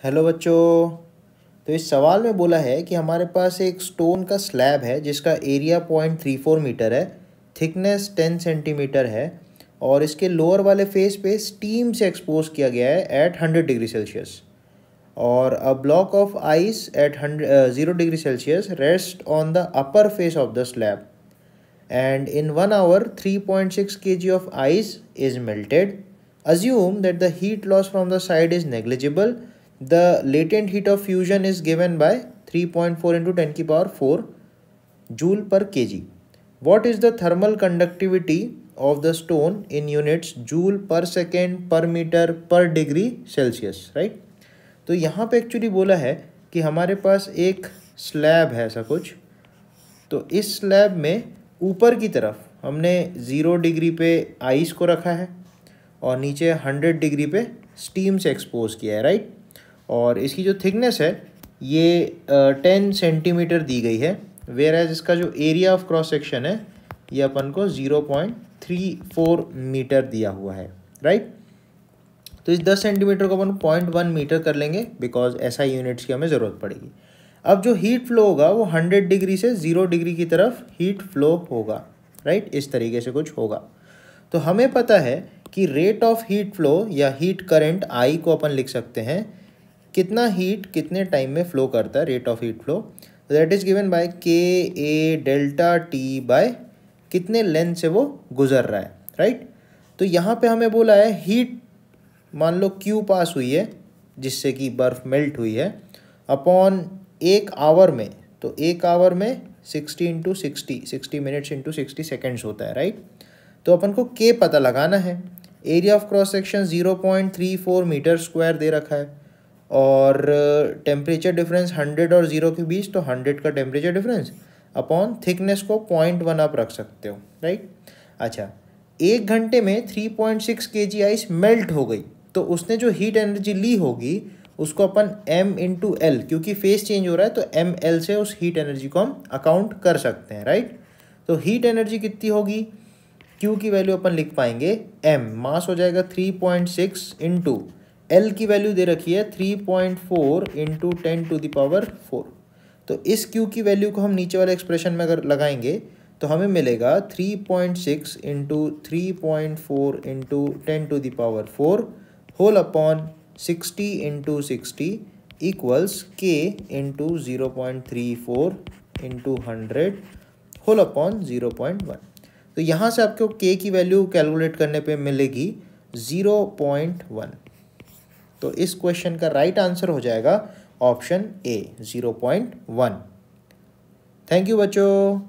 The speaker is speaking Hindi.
हेलो बच्चों। तो इस सवाल में बोला है कि हमारे पास एक स्टोन का स्लैब है जिसका एरिया 0.34 मीटर है, थिकनेस 10 सेंटीमीटर है और इसके लोअर वाले फेस पे स्टीम से एक्सपोज किया गया है एट 100 डिग्री सेल्सियस। और a block of ice eight 0 degree Celsius rest on the upper face of the slab and in 1 hour 3.6 kg of ice is melted. Assume that the heat loss from the side is negligible. The latent heat of fusion is given by 3.4 into 10 की power 4 joule per kg. What is the thermal conductivity of the stone in units joule per second per meter per degree Celsius, right? तो यहाँ पे एक्चुअली बोला है कि हमारे पास एक स्लैब है ऐसा कुछ। तो इस स्लैब में ऊपर की तरफ हमने 0 डिग्री पे आइस को रखा है और नीचे 100 डिग्री पे स्टीम से एक्सपोज किया है, राइट। और इसकी जो थिकनेस है ये 10 सेंटीमीटर दी गई है, वेयर एज इसका जो एरिया ऑफ क्रॉस सेक्शन है ये अपन को 0.34 मीटर दिया हुआ है, राइट। तो इस 10 सेंटीमीटर को अपन 0.1 मीटर कर लेंगे बिकॉज SI यूनिट्स की हमें ज़रूरत पड़ेगी। अब जो हीट फ्लो होगा वो 100 डिग्री से 0 डिग्री की तरफ हीट फ्लो होगा, राइट। इस तरीके से कुछ होगा। तो हमें पता है कि रेट ऑफ हीट फ्लो या हीट करंट I को अपन लिख सकते हैं, कितना हीट कितने टाइम में फ्लो करता है, rate of heat flow, that is given by KA delta T by कितने लेंथ से वो गुजर रहा है, राइट। तो यहाँ पे हमें बोला है हीट, मान लो Q पास हुई है जिससे कि बर्फ़ मेल्ट हुई है, अपॉन एक आवर में, तो एक आवर में 60 इंटू 60 मिनट्स इंटू 60 सेकेंड्स होता है, राइट। तो अपन को K पता लगाना है। Area of cross section 0.34 metre square दे रखा है और टेम्परेचर डिफरेंस 100 और 0 के बीच, तो 100 का टेम्परेचर डिफरेंस अपॉन थिकनेस को 0.1 आप रख सकते हो, राइट। अच्छा, एक घंटे में 3.6 kg आइस मेल्ट हो गई, तो उसने जो हीट एनर्जी ली होगी उसको अपन M इंटू एल, क्योंकि फेस चेंज हो रहा है तो ML से उस हीट एनर्जी को हम अकाउंट कर सकते हैं, राइट। तो हीट एनर्जी कितनी होगी, Q की वैल्यू अपन लिख पाएंगे M, मास हो जाएगा 3.6 इंटू एल की वैल्यू दे रखी है 3.4 इंटू 10 टू द पावर 4। तो इस Q की वैल्यू को हम नीचे वाले एक्सप्रेशन में अगर लगाएंगे तो हमें मिलेगा 3.6 into 3.4 into 10 to the power 4 whole upon 60 into 60 equals K into 0.34 into 100 whole upon 0.1। तो यहाँ से आपको K की वैल्यू कैलकुलेट करने पे मिलेगी 0.1। तो इस क्वेश्चन का राइट आंसर हो जाएगा ऑप्शन A 0.1। थैंक यू बच्चों।